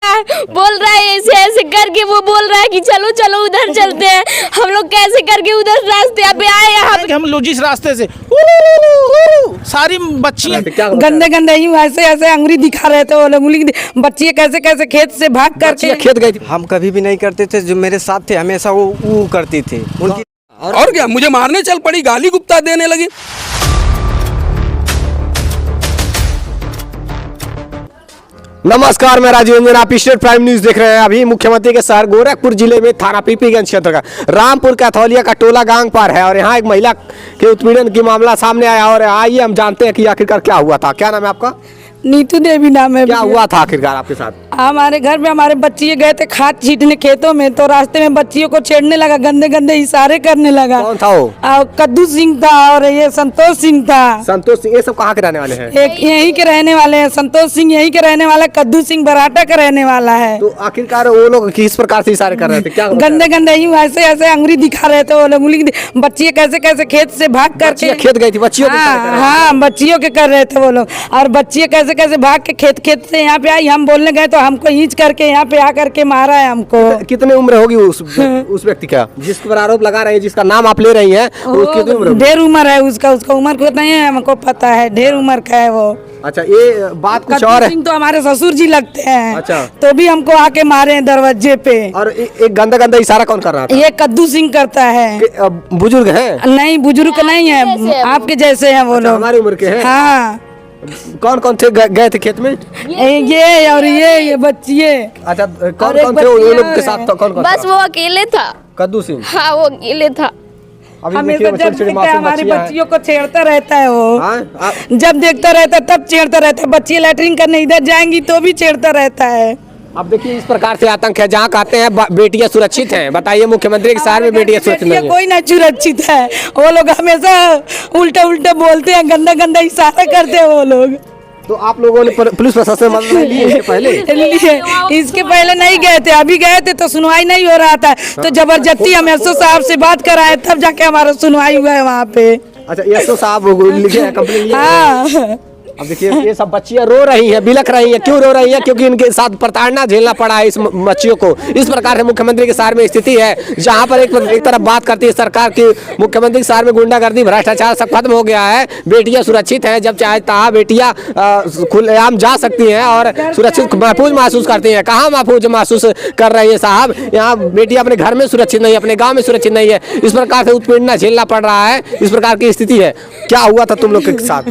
बोल रहा है ऐसे ऐसे करके, वो बोल रहा है कि चलो चलो उधर चलते हैं। हम लोग कैसे करके उधर रास्ते पे आए यहाँ पे। हम लोग जिस रास्ते से सारी बच्चियां गंदे गंदे यूं ऐसे ऐसे अंगुली दिखा रहे थे वो लोग, उंगली बच्चियां कैसे कैसे खेत से भाग करके खेत गई थी। हम कभी भी नहीं करते थे, जो मेरे साथ थे हमेशा वो करती थी उनकी। और क्या, मुझे मारने चल पड़ी, गाली गुप्ता देने लगी। नमस्कार, मैं राजीव रंजन, आप स्टेट प्राइम न्यूज देख रहे हैं। अभी मुख्यमंत्री के शहर गोरखपुर जिले में थाना पीपीगंज क्षेत्र का रामपुर कैथौलिया का टोला गांग पार है और यहाँ एक महिला के उत्पीड़न की मामला सामने आया और आइए हम जानते हैं कि आखिरकार क्या हुआ था। क्या नाम है आपका? नीतू देवी नाम है। क्या हुआ था आखिरकार आपके साथ? हमारे घर में हमारे बच्चिए गए थे खाद छींटने खेतों में, तो रास्ते में बच्चियों को छेड़ने लगा, गंदे गंदे इशारे करने लगा। कौन था वो? कद्दू सिंह था और ये संतोष सिंह था। संतोष सिंह, ये सब कहाँ के रहने वाले हैं? एक यहीं के रहने वाले हैं। संतोष सिंह यहीं के रहने वाला, कद्दू सिंह बराटा का रहने वाला है। तो आखिरकार वो लोग किस प्रकार से इशारे कर रहे थे? क्या गंदे गंदे यूं ऐसे ऐसे अंगुली दिखा रहे थे वो लोग, उंगली बच्चियां कैसे कैसे खेत से भाग करके खेत गई थी बच्चियों? हाँ बच्चियों के कर रहे थे वो लोग, और बच्चियां कैसे कैसे भाग के खेत से यहाँ पे आई। हम बोलने गए तो हमको हींच करके यहाँ पे आकर के मारा है हमको। कितने उम्र होगी उस व्यक्ति का जिस पर आरोप लगा रहे हैं, जिसका नाम आप ले रही हैं? कितनी उम्र? ढेर उम्र है उसका उम्र को नहीं है हमको पता है, ढेर उम्र का है वो। अच्छा, ये बात कुछ और है। तो हमारे ससुर जी लगते हैं। अच्छा, तो भी हमको आके मारे हैं दरवाजे पे। और एक गंदा गंदा इशारा कौन कर रहा था? ये कद्दू सिंह करता है। बुजुर्ग है? नहीं बुजुर्ग नहीं है, आपके जैसे हैं वो लोग। हमारी उम्र के हैं? हाँ। कौन कौन थे गए थे खेत में? ये और ये बच्चिए। अच्छा, कौन कौन थे वो लोग के साथ? कौन कौन? बस वो अकेले था। कद्दू सिंह? हाँ वो अकेले था। हमेशा जब देखता है हमारी बच्चियों को छेड़ता रहता है वो। जब देखता रहता है तब छेड़ता रहता है। बच्चियां लैट्रिन करने इधर जाएंगी तो भी छेड़ता रहता है। अब देखिए इस प्रकार से आतंक है। जहाँ कहते हैं बेटियां सुरक्षित हैं, बताइए मुख्यमंत्री के शहर में बेटियां सुरक्षित नहीं है। कोई ना सुरक्षित है, वो लोग हमेशा उल्टा उल्टा बोलते हैं, गंदा गंदा इशारा करते हैं वो लोग। तो आप लोगों ने पुलिस प्रशासन से मदद नहीं ली इसके पहले? इसके पहले नहीं गए थे, अभी गए थे तो सुनवाई नहीं हो रहा था, तो जबरदस्ती हम एसओ साहब से बात कराए तब जाके हमारा सुनवाई हुआ है वहाँ पे। अच्छा, एसओ साहब लिखे हैं कंप्लेंट? हाँ। अब देखिए ये सब बच्चियां रो रही हैं, बिलख रही हैं। क्यों रो रही हैं? क्योंकि इनके साथ प्रताड़ना झेलना पड़ा है इस बच्चियों को। इस प्रकार से मुख्यमंत्री के शहर में स्थिति है, जहां पर एक तरफ बात करती है सरकार की, मुख्यमंत्री के शहर में गुंडागर्दी भ्रष्टाचार सब खत्म हो गया है, बेटियां सुरक्षित हैं, जब चाहे तहाँ बेटियां खुलेआम जा सकती हैं और सुरक्षित महफूज महसूस करती हैं। कहाँ महफूज महसूस कर रही है साहब? यहाँ बेटियां अपने घर में सुरक्षित नहीं है, अपने गाँव में सुरक्षित नहीं है। इस प्रकार से उत्पीड़न झेलना पड़ रहा है, इस प्रकार की स्थिति है। क्या हुआ था तुम लोग के साथ?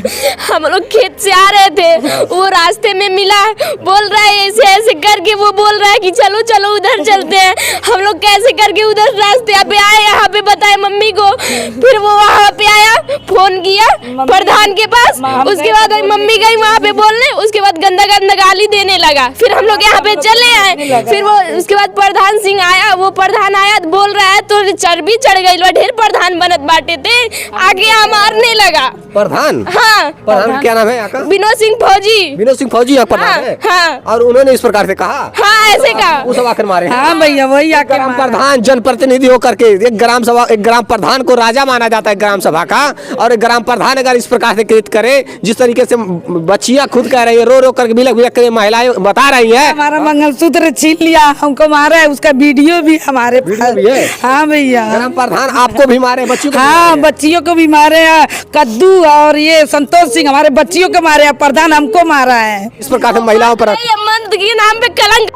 हम लोग खेत से आ रहे थे, वो रास्ते में मिला, बोल रहा है ऐसे ऐसे करके, वो बोल रहा है कि चलो चलो उधर चलते हैं। हम लोग कैसे करके उधर रास्ते पे आए, यहाँ पे बताए मम्मी को। फिर वो वहाँ पे आया, फोन किया प्रधान के पास, उसके बाद मम्मी गई वहाँ पे बोलने, उसके बाद गंदा गंदा गाली देने लगा। फिर हम लोग यहाँ पे चले आए। फिर वो उसके बाद प्रधान सिंह आया, वो प्रधान आया बोल रहा है तो चर्बी चढ़ गई, ढेर प्रधान बनत बांटे थे, आगे यहाँ मारने लगा। प्रधान? हाँ। प्रधान क्या नाम है यहाँ का? विनोद सिंह फौजी। विनोद सिंह फौजी यहाँ प्रधान है? हाँ। और उन्होंने इस प्रकार से कहा? हाँ ऐसे कहा। वो सब आकर मारे? हाँ भैया वही आकर ग्राम प्रधान जनप्रतिनिधि होकर के एक ग्राम प्रधान को राजा माना जाता है ग्राम सभा का, और एक ग्राम प्रधान अगर इस प्रकार से कृत करे, जिस तरीके से बच्चियां खुद कह रही है, रो रो करके बिलख बिलख कर महिलाएं बता रही है, हमारा मंगलसूत्र छीन लिया, हमको मारा है, उसका वीडियो भी हमारे पास। हाँ भैया। ग्राम प्रधान आपको भी मारे, बच्चियों को? हाँ बच्चियों को भी मारे हैं, कद्दू और ये संतोष सिंह हमारे बच्चियों को मारे हैं, प्रधान हमको मारा है। इस प्रकार से महिलाओं पर मंद के नाम पे कलंक,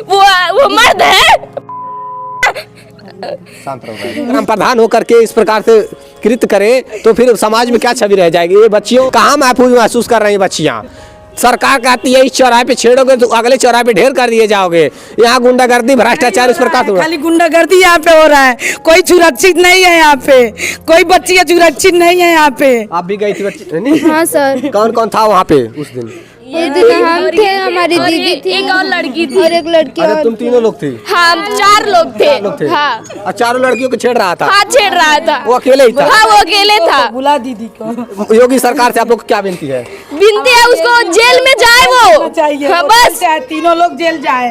वो मर्द है। ग्राम प्रधान होकर के इस प्रकार से कृत करे तो फिर समाज में क्या छवि रह जाएगी? ये बच्चियों कहाँ महफूज महसूस कर रही है बच्चियाँ? सरकार कहती है इस चौराहे पे छेड़ोगे तो अगले चौराहे पे ढेर कर दिए जाओगे। यहाँ गुंडागर्दी भ्रष्टाचार इस प्रकार खाली गुंडागर्दी यहाँ पे हो रहा है, कोई सुरक्षित नहीं है यहाँ पे, कोई बच्चियाँ सुरक्षित नहीं है यहाँ पे। आप भी गई थी बच्ची? हाँ सर। कौन कौन था वहाँ पे उस दिन? ये दिन हम थे, हमारी दीदी थी, एक और लड़की थी और एक लड़की। अरे तुम तीनों लोग थे? हाँ 4 लोग थे। हाँ। और चारों लड़कियों को छेड़ रहा था? हाँ छेड़ रहा था। वो अकेले ही था? हाँ वो अकेले था। बुला दीदी को। योगी सरकार से आप लोग क्या विनती है? विनती है उसको जेल में जाए वो चाहिए। हाँ, बस तीनों लोग जेल जाए।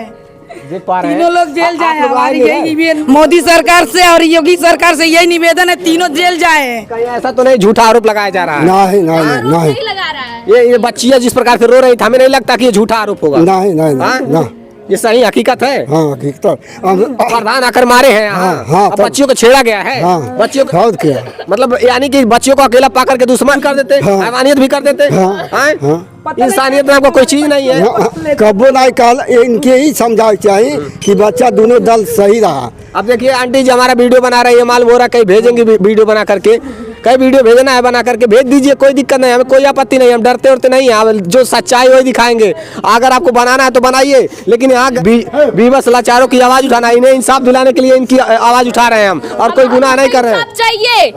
देख पा रहे हैं तीनों लोग जेल आप जाए। लोग हमारी आएंगे यही ना? निवेदन मोदी सरकार से और योगी सरकार से यही निवेदन है, तीनों जेल जाए। कहीं ऐसा तो नहीं झूठा आरोप लगाया जा रहा है? नहीं नहीं नहीं नहीं नहीं लगा रहा है। ये बच्चियां जिस प्रकार से रो रही थी, हमें नहीं लगता कि ये झूठा आरोप होगा। नहीं नहीं हाँ? नहीं ना ये सही हकीकत है। हाँ हकीकत प्रधान आकर मारे हैं यहाँ। हाँ, अब बच्चियों को छेड़ा गया है। हाँ बच्चियों को और क्या मतलब यानी कि बच्चियों को अकेला पाकर के दुश्मन कर देते, हाँ। हैवानियत भी कर देते। हाँ, हैं? हाँ। इंसानियत नाम का कोई चीज नहीं है। कबो नहीं कल इनके ही समझाना चाहिए कि बच्चा दोनों दल सही रहा। अब देखिए आंटी जी हमारा वीडियो बना रही है, माल बोरा कहीं भेजेंगे वीडियो बना करके, कई वीडियो भेजना है बना करके भेज दीजिए, कोई दिक्कत नहीं, हमें कोई आपत्ति नहीं, हम डरते उड़ते नहीं हैं, जो सच्चाई वही दिखाएंगे। अगर आपको बनाना है तो बनाइए, लेकिन यहाँ बीबस लाचारों की आवाज उठाना, इन्हें इंसाफ दिलाने के लिए इनकी आवाज उठा रहे हैं हम, और कोई गुनाह नहीं कर रहे हैं। इंसाफ चाहिए,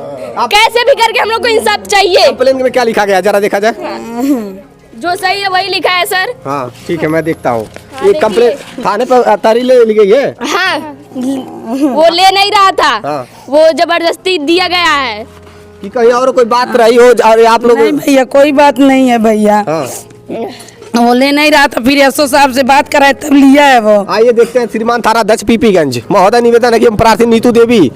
कैसे भी करके हम लोग को इंसाफ चाहिए। कंप्लेन में क्या लिखा गया जरा देखा जाए। जो सही है वही लिखा है सर। हाँ ठीक है, मैं देखता हूँ। हाँ, ये कंप्लेन थाने पर तारीख ले गई है। हाँ वो ले नहीं रहा था। हाँ। वो जबरदस्ती दिया गया है। कि कहीं और कोई बात रही हो और आप लोग। नहीं भैया कोई बात नहीं है भैया, हाँ वो ले नहीं रहा था, फिर एसओ साहब से बात कराए तब लिया है वो। आइए देखते हैं। श्रीमान थाना दक्ष पीपीगंज महोदय निवेदन है कि प्रार्थी नीतू देवी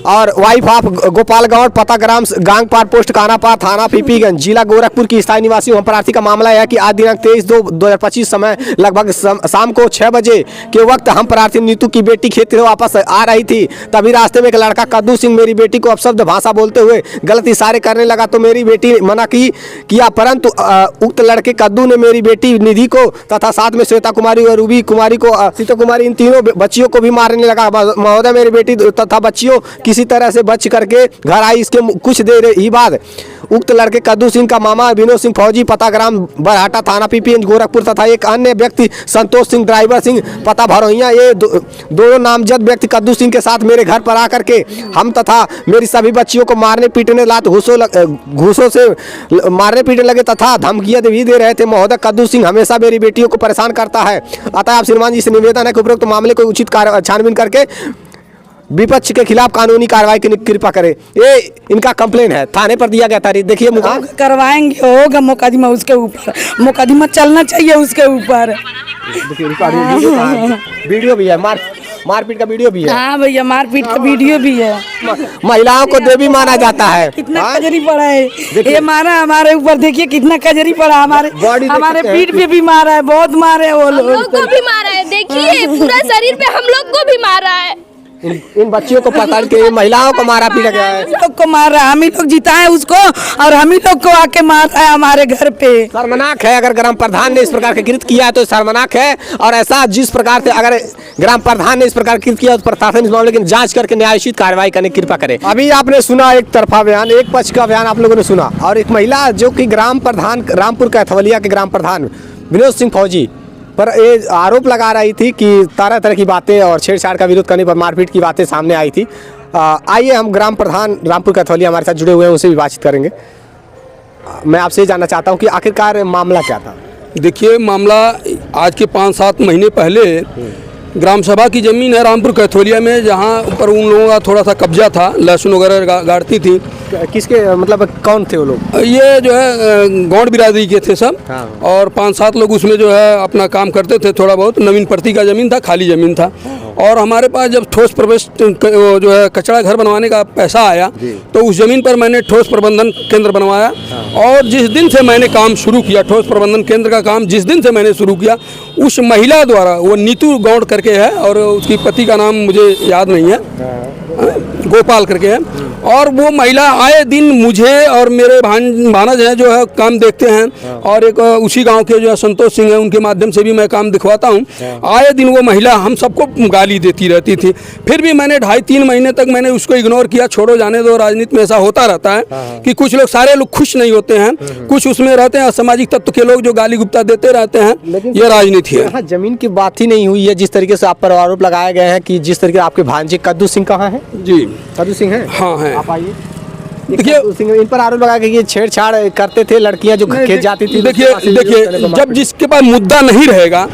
और वाइफ ऑफ गोपाल गौड़, पता ग्राम गांगपार पोस्ट कानापार, थाना पीपीगंज, जिला गोरखपुर की स्थायी निवासी हम प्रार्थी का मामला है कि आज दिनांक 23/2/2025 समय लगभग शाम को 6 बजे के वक्त हम प्रार्थी नीतू की बेटी खेत से वापस आ रही थी। तभी रास्ते में एक लड़का कद्दू सिंह मेरी बेटी को अपशब्द भाषा बोलते हुए गलत इशारे करने लगा, तो मेरी बेटी मना किया, परंतु उक्त लड़के कद्दू ने मेरी बेटी निधि को तथा साथ में श्वेता कुमारी और रूबी कुमारी को, सीता कुमारी, इन तीनों बच्चियों को भी मारने लगा। महोदय मेरी बेटी तथा बच्चियों किसी तरह से बच करके घर आई। इसके कुछ देर ही बाद उक्त लड़के कद्दू सिंह का मामा विनोद सिंह फौजी, पता ग्राम बरहाटा, थाना पीपीगंज गोरखपुर, तथा एक अन्य व्यक्ति संतोष सिंह ड्राइवर सिंह, पता भरोहिया, ये दोनों नामजद व्यक्ति कद्दू सिंह के साथ मेरे घर पर आकर के हम तथा मेरी सभी बच्चियों को मारने पीटने, लात घूसों से मारने पीटने लगे तथा धमकियां भी दे रहे थे। महोदय कद्दू सिंह हमेशा मेरी बेटियों को परेशान करता है, अतः आप श्रीमान जी से निवेदन है कि उपरोक्त मामले को उचित छानबीन करके विपक्ष के खिलाफ कानूनी कार्रवाई की कृपा करें। ये इनका कंप्लेन है, थाने पर दिया गया तारीख देखिए। करवाएंगे, होगा मुकदमा उसके ऊपर, मुकदमा चलना चाहिए उसके ऊपर। वीडियो भी है, मारपीट का वीडियो भी है। हाँ भैया मारपीट का वीडियो भी है। महिलाओं को देवी माना जाता है। कितना कजरी पड़ा है ये, मारा हमारे ऊपर, देखिए कितना कजरी पड़ा हमारे पीठ पे भी मारा है, बहुत मारे वो हम लोग को भी मारा है, देखिए पूरा शरीर पे हम लोग को भी मारा है। इन बच्चियों को पकड़ के महिलाओं को मारा पीटा गया है। हम लोग को मार रहा है, हम ही लोग जिताए उसको और हम ही लोग को आके मार रहा है हमारे घर पे। शर्मनाक है, अगर ग्राम प्रधान ने इस प्रकार के कृत्य किया है तो शर्मनाक है। और ऐसा जिस प्रकार से अगर ग्राम प्रधान ने इस प्रकार कृत्य किया तो प्रशासन इस मामले की जांच करके न्यायोचित कार्रवाई करने की कृपा करे। अभी आपने सुना एक तरफा बयान, एक पक्ष का बयान आप लोगों ने सुना, और एक महिला जो कि ग्राम प्रधान रामपुर कैथवलिया के ग्राम प्रधान विनोद सिंह फौजी पर ये आरोप लगा रही थी कि तरह तरह की बातें और छेड़छाड़ का विरोध करने पर मारपीट की बातें सामने आई थी। आइए हम ग्राम प्रधान रामपुर कैथवलिया हमारे साथ जुड़े हुए हैं, उनसे भी बातचीत करेंगे। मैं आपसे ये जानना चाहता हूँ कि आखिरकार मामला क्या था। देखिए मामला आज के 5-7 महीने पहले ग्राम सभा की ज़मीन है रामपुर कैथोलिया में, जहाँ पर उन लोगों का थोड़ा सा कब्जा था, लहसुन वगैरह गाड़ती थी। किसके मतलब कौन थे वो लोग? ये जो है गौड़ बिरादरी के थे सब। हाँ। और 5-7 लोग उसमें जो है अपना काम करते थे, थोड़ा बहुत नवीन प्रति का ज़मीन था, खाली ज़मीन था। और हमारे पास जब ठोस प्रवेश जो है कचरा घर बनवाने का पैसा आया तो उस ज़मीन पर मैंने ठोस प्रबंधन केंद्र बनवाया। और जिस दिन से मैंने काम शुरू किया, ठोस प्रबंधन केंद्र का काम जिस दिन से मैंने शुरू किया, उस महिला द्वारा, वो नीतू गौड़ करके है और उसकी पति का नाम मुझे याद नहीं है, गोपाल करके है, और वो महिला आए दिन मुझे और मेरे भानज हैं जो है काम देखते हैं, और एक उसी गांव के जो है संतोष सिंह हैं, उनके माध्यम से भी मैं काम दिखवाता हूं। आए दिन वो महिला हम सबको गाली देती रहती थी। फिर भी मैंने 2.5-3 महीने तक मैंने उसको इग्नोर किया, छोड़ो जाने दो, राजनीति में ऐसा होता रहता है कि कुछ लोग, सारे लोग खुश नहीं होते हैं, कुछ उसमें रहते हैं असामाजिक तत्व के लोग जो गाली गुप्ता देते रहते हैं, ये राजनीति है। यहाँ जमीन की बात ही नहीं हुई है, जिस तरीके से आप पर आरोप लगाए गए हैं कि जिस तरीके से आपके भांजे कद्दू सिंह कहाँ है? जी कद्दू सिंह है। हाँ है। आप आइए। देखिए इन पर आरोप लगाया कि ये छेड़छाड़ करते थे, लड़कियां जो खेत जाती थी। देखिए जब जिसके पास मुद्दा नहीं रहेगा,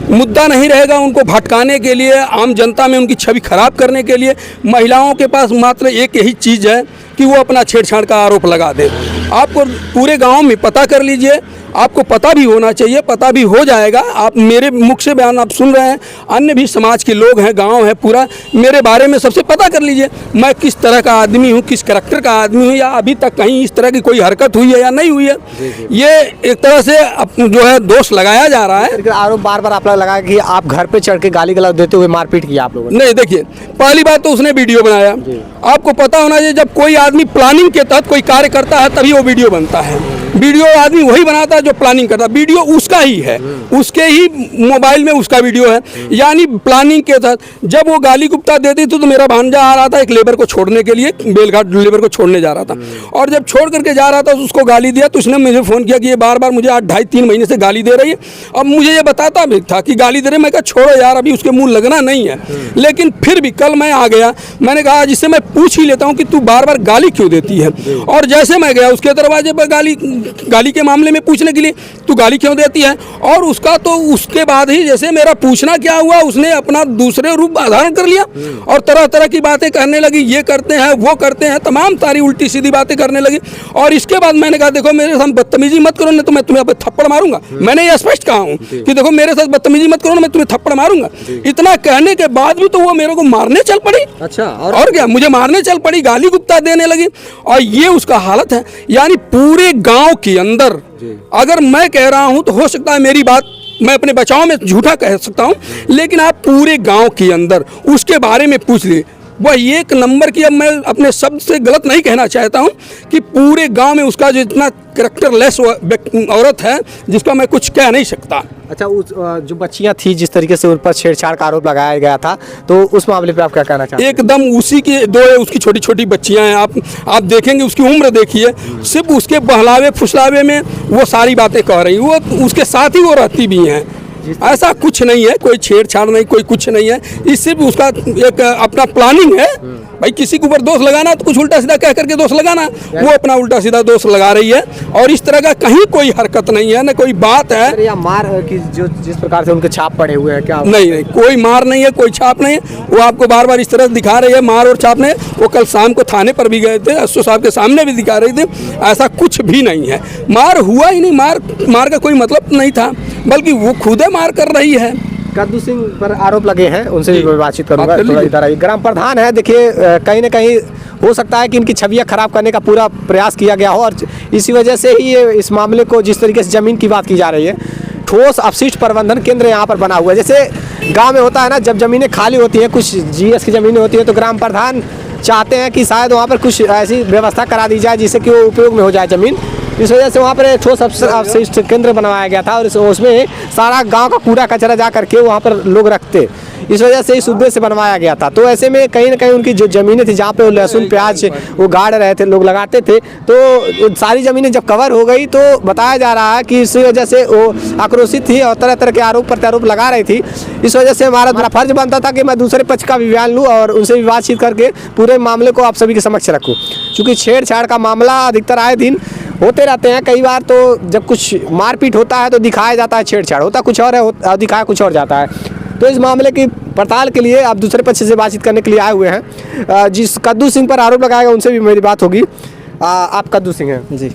मुद्दा नहीं रहेगा, उनको भटकाने के लिए, आम जनता में उनकी छवि खराब करने के लिए महिलाओं के पास मात्र एक यही चीज़ है कि वो अपना छेड़छाड़ का आरोप लगा दे। आपको पूरे गांव में पता कर लीजिए, आपको पता भी होना चाहिए, पता भी हो जाएगा। आप मेरे मुख से बयान आप सुन रहे हैं, अन्य भी समाज के लोग हैं, गांव है पूरा, मेरे बारे में सबसे पता कर लीजिए मैं किस तरह का आदमी हूं, किस करैक्टर का आदमी हूं, या अभी तक कहीं इस तरह की कोई हरकत हुई है या नहीं हुई है। ये एक तरह से जो है दोष लगाया जा रहा है। आरोप बार बार आप लोग लगा कि आप घर पे चढ़ के गाली गलौज देते हुए मारपीट किया आप लोगों ने। नहीं, देखिए, पहली बात तो उसने वीडियो बनाया। आपको पता होना चाहिए जब कोई आदमी प्लानिंग के तहत कोई कार्य करता है तभी वो वीडियो बनता है। वीडियो आदमी वही बनाता है जो प्लानिंग करता है, वीडियो उसका ही है, उसके ही मोबाइल में उसका वीडियो है। यानी प्लानिंग के तहत जब वो गाली गुप्ता देती थी तो मेरा भांजा आ रहा था एक लेबर को छोड़ने के लिए, बेलघाट लेबर को छोड़ने जा रहा था, और जब छोड़ करके जा रहा था तो उसको गाली दिया, तो उसने मुझे फ़ोन किया कि ये बार बार मुझे 2.5-3 महीने से गाली दे रही है। अब मुझे ये बताता भी था कि गाली दे रही, मैं कहा छोड़ो यार, अभी उसके मुँह लगना नहीं है। लेकिन फिर भी कल मैं आ गया, मैंने कहा जिससे मैं पूछ ही लेता हूँ कि तू बार बार गाली क्यों देती है। और जैसे मैं गया उसके दरवाजे पर गाली के मामले में पूछने के लिए, तू गाली क्यों देती है, और उसका तो उसके बाद ही जैसे मेरा पूछना क्या हुआ, उसने अपना दूसरे रूप धारण कर लिया और तरह तरह की बातें करने लगी, ये करते हैं वो करते हैं, तमाम सारी उल्टी सीधी बातें करने लगी। और इसके बाद मैंने कहा देखो मेरे साथ बदतमीजी मत करो, नहीं तो मैं तुम्हें थप्पड़ मारूंगा। मैंने ये स्पष्ट कहा हूँ कि देखो मेरे साथ बदतमीजी मत करो, मैं तुम्हें थप्पड़ मारूंगा। इतना कहने के बाद भी तो वो मेरे को मारने चल पड़ी। अच्छा, और क्या, मुझे मारने चल पड़ी, गाली गुप्ता देने लगी, और ये उसका हालत है। यानी पूरे गांव के अंदर अगर मैं कह रहा हूं तो हो सकता है मेरी बात मैं अपने बचाव में झूठा कह सकता हूं, लेकिन आप पूरे गांव के अंदर उसके बारे में पूछ लिए, वह एक नंबर की, अब मैं अपने शब्द से गलत नहीं कहना चाहता हूं कि पूरे गांव में उसका जो इतना कैरेक्टरलेस औरत है जिसका मैं कुछ कह नहीं सकता। अच्छा, उस जो बच्चियां थी जिस तरीके से उन पर छेड़छाड़ का आरोप लगाया गया था, तो उस मामले पे आप क्या कहना चाहते हैं? एकदम उसी की दो है, उसकी छोटी छोटी बच्चियां हैं, आप देखेंगे उसकी उम्र देखिए, सिर्फ उसके बहलावे फुसलावे में वो सारी बातें कह रही, वो उसके साथ ही वो रहती भी हैं। ऐसा कुछ नहीं है, कोई छेड़छाड़ नहीं, कोई कुछ नहीं है, ये सिर्फ उसका एक अपना प्लानिंग है। भाई किसी के ऊपर दोष लगाना तो कुछ उल्टा सीधा कह करके दोष लगाना, वो अपना उल्टा सीधा दोष लगा रही है, और इस तरह का कहीं कोई हरकत नहीं है, न कोई बात है। या मार की जो जिस प्रकार से उनके छाप पड़े हुए हैं, क्या नहीं, कोई मार नहीं है, कोई छाप नहीं है। वो आपको बार बार इस तरह दिखा रही है मार और छाप नहीं। वो कल शाम को थाने पर भी गए थे, एसओ साहब के सामने भी दिखा रही थी, ऐसा कुछ भी नहीं है। मार हुआ ही नहीं, मार का कोई मतलब नहीं था, बल्कि वो खुद मार कर रही है। कद्दू सिंह पर आरोप लगे हैं, उनसे भी बातचीत करूंगा। थोड़ा इधर आइए। ग्राम प्रधान है, देखिए कहीं ना कहीं हो सकता है कि इनकी छवियां खराब करने का पूरा प्रयास किया गया हो, और इसी वजह से ही ये इस मामले को जिस तरीके से जमीन की बात की जा रही है, ठोस अपशिष्ट प्रबंधन केंद्र यहाँ पर बना हुआ है। जैसे गाँव में होता है ना, जब जमीनें खाली होती हैं, कुछ GS की जमीनें होती हैं, तो ग्राम प्रधान चाहते हैं कि शायद वहाँ पर कुछ ऐसी व्यवस्था करा दी जाए जिससे कि वो उपयोग में हो जाए ज़मीन। इस वजह से वहाँ पर ठोस अपशिष्ट केंद्र बनवाया गया था, और उसमें सारा गांव का कूड़ा कचरा जा करके वहाँ पर लोग रखते, इस वजह से इस उद्देश्य से बनवाया गया था। तो ऐसे में कहीं ना कहीं उनकी जो ज़मीनें थी जहाँ पे वो लहसुन प्याज वो गाड़ रहे थे, लोग लगाते थे, तो सारी ज़मीनें जब कवर हो गई तो बताया जा रहा है कि इस वजह से वो आक्रोशित थी और तरह तरह के आरोप प्रत्यारोप लगा रही थी। इस वजह से हमारा फर्ज बनता था कि मैं दूसरे पक्ष का भी बयान लूँ और उनसे भी बातचीत करके पूरे मामले को आप सभी के समक्ष रखूँ, क्योंकि छेड़छाड़ का मामला अधिकतर आए दिन होते रहते हैं। कई बार तो जब कुछ मारपीट होता है तो दिखाया जाता है छेड़छाड़, होता कुछ और है, दिखाया कुछ और जाता है। तो इस मामले की पड़ताल के लिए आप दूसरे पक्ष से बातचीत करने के लिए आए हुए हैं। जिस कद्दू सिंह पर आरोप लगाएगा उनसे भी मेरी बात होगी। आप कद्दू सिंह हैं जी।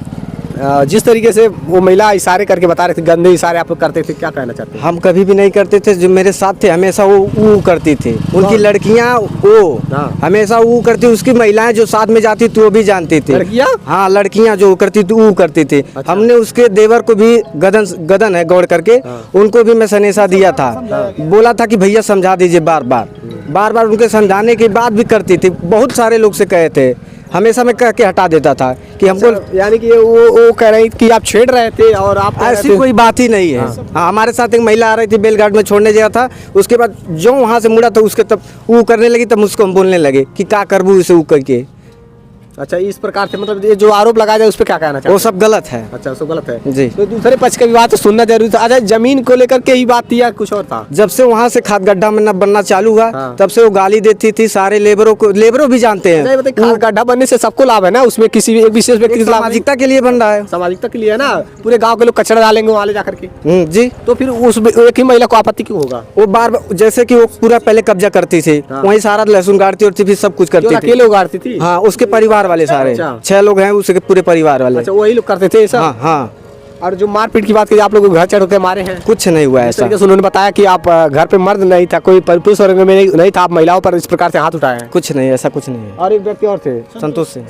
जिस तरीके से वो महिला इशारे करके बता रहे थे, गंदे इशारे आप करते थे, क्या कहना चाहते हैं? हम कभी भी नहीं करते थे, जो मेरे साथ थे हमेशा वो करती थी, उनकी लड़कियां वो हमेशा वो करती, उसकी महिलाएं जो साथ में जाती थी वो भी जानती थी। लड़कियां? हाँ, लड़कियां जो करती थी वो करती थी। अच्छा। हमने उसके देवर को भी गदन है गौड़ करके, उनको भी मैं सनेसा दिया था, बोला था कि भैया समझा दीजिए, बार बार उनके समझाने के बाद भी करती थी। बहुत सारे लोग से कहे थे, हमेशा मैं कह के हटा देता था कि हमको, यानी कि वो कह रही कि आप छेड़ रहे थे और आप ऐसी कोई बात ही नहीं है। हाँ, हमारे साथ एक महिला आ रही थी, बेलघाट में छोड़ने गया था, उसके बाद जो वहाँ से मुड़ा था उसके तब वो करने लगी, तब मुझको हम बोलने लगे कि क्या करबू इसे वो करके। अच्छा, इस प्रकार से मतलब ये जो आरोप लगाया जाए उस पर क्या कहना चाहिए? वो सब गलत है। अच्छा, सब गलत है जी। तो दूसरे पक्ष की बात तो सुनना जरूरी था। अच्छा, जमीन को लेकर के ही बात थी या कुछ और था? जब से वहाँ से खाद गड्ढा बनना चालू हुआ, तब से वो गाली देती थी सारे लेबरों को। लेबरों भी जानते हैं, खाद गड्ढा बनने से सबको लाभ है ना, उसमें किसी एक विशेष व्यक्ति को सामाजिकता के लिए बन रहा है, सामाजिकता के लिए है ना। पूरे गाँव के लोग कचरा डालेंगे वहाँ ले जाकर के। जी। तो फिर उस एक ही महिला को आपत्ति क्यों होगा? वो बार जैसे कि वो पूरा पहले कब्जा करती थी, वहीं सारा लहसुन गाड़ती और फिर सब कुछ करती थी। अकेले उगाड़ती थी? हाँ, उसके परिवार वाले सारे 6 लोग हैं, उसके पूरे परिवार वाले। अच्छा, वही लोग करते थे ऐसा? हाँ। और जो मारपीट की बात की, आप लोग घर चढ़ के मारे हैं? कुछ नहीं हुआ इस ऐसा। तरीके से उन्होंने बताया कि आप घर पे मर्द नहीं था, कोई पुरुष वर्ग में नहीं था, आप महिलाओं पर इस प्रकार से हाथ उठाए हैं? कुछ नहीं, ऐसा कुछ नहीं है। और एक व्यक्ति और थे, संतोष सिंह।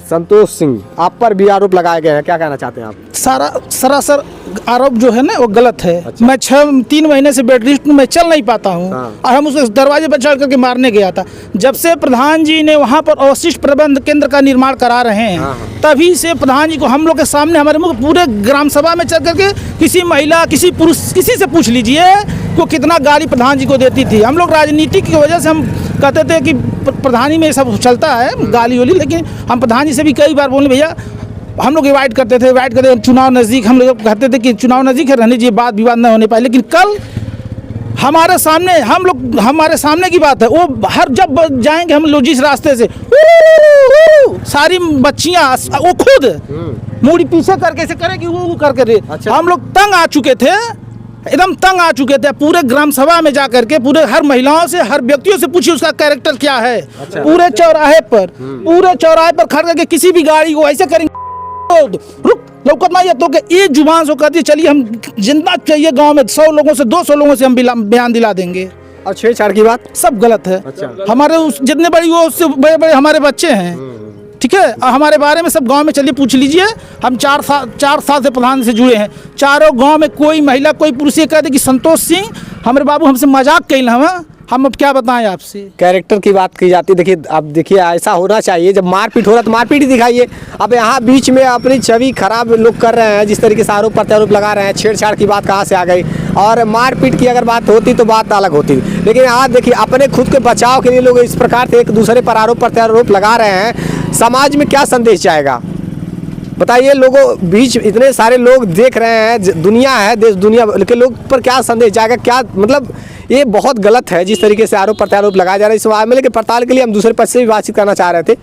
संतोष सिंह, आप पर भी आरोप लगाए गए हैं, क्या कहना चाहते हैं आप? सारा सरासर आरोप जो है ना वो गलत है। मैं 3 महीने से बेड रेस्ट में मैं चल नहीं पाता हूँ और हम उसके दरवाजे पर चढ़ करके मारने गया था। जब से प्रधान जी ने वहाँ पर अवशिष्ट प्रबंध केंद्र का निर्माण करा रहे हैं, तभी से प्रधान जी को हम लोग के सामने हमारे मुख पूरे ग्राम सभा में चल करके किसी महिला, किसी पुरुष, किसी से पूछ लीजिए वो कितना गाली प्रधान जी को देती थी। हम लोग राजनीति की वजह से हम कहते थे कि प्रधानी में सब चलता है गाली वाली, लेकिन हम प्रधान जी से भी कई बार बोले भैया हम लोग इनवाइट करते थे, चुनाव नज़दीक हम लोग कहते थे कि चुनाव नज़दीक है, रहने दीजिए, बात विवाद न होने पाए। लेकिन कल हमारे सामने की बात है, वो हर जब जाएंगे हम लोग जिस रास्ते से सारी बच्चियां वो खुद मूड़ी पीछे करके ऐसे करेगी वो करके। अच्छा। हम लोग तंग आ चुके थे, एकदम तंग आ चुके थे। पूरे ग्राम सभा में जा करके पूरे हर महिलाओं से, हर व्यक्तियों से पूछिए उसका कैरेक्टर क्या है। अच्छा। पूरे चौराहे पर खड़ करके किसी भी गाड़ी को ऐसे करेंगे, रुक लौकत नहीं है तो एक जुबान से कहती चलिए हम जिंदा चाहिए गांव में 100 लोगों से 200 लोगों से हम बयान दिला देंगे। और छेड़छाड़ की बात सब गलत है। अच्छा। हमारे उस जितने बड़ी वो उससे बड़े बड़े हमारे बच्चे हैं, ठीक है, और हमारे बारे में सब गांव में चलिए पूछ लीजिए। हम 4 साल से प्रधान से जुड़े हैं, चारों गांव में कोई महिला कोई पुरुष ये कहते कि संतोष सिंह हमारे बाबू हमसे मजाक कैल हम अब क्या बताएं आपसे। कैरेक्टर की बात की जाती है, देखिए अब देखिए ऐसा होना चाहिए, जब मारपीट हो रहा है तो मारपीट ही दिखाइए। अब यहाँ बीच में अपनी छवि खराब लोग कर रहे हैं, जिस तरीके से आरोप प्रत्यारोप लगा रहे हैं, छेड़छाड़ की बात कहाँ से आ गई। और मारपीट की अगर बात होती तो बात अलग होती, लेकिन आज देखिए अपने खुद के बचाव के लिए लोग इस प्रकार से एक दूसरे पर आरोप प्रत्यारोप लगा रहे हैं। समाज में क्या संदेश जाएगा बताइए? लोगों बीच इतने सारे लोग देख रहे हैं, दुनिया है, देश दुनिया के लोग पर क्या संदेश जाएगा? क्या मतलब ये बहुत गलत है जिस तरीके से आरोप प्रत्यारोप लगाया जा रहा है। इस मामले के पड़ताल के लिए हम दूसरे पक्ष से भी बातचीत करना चाह रहे थे।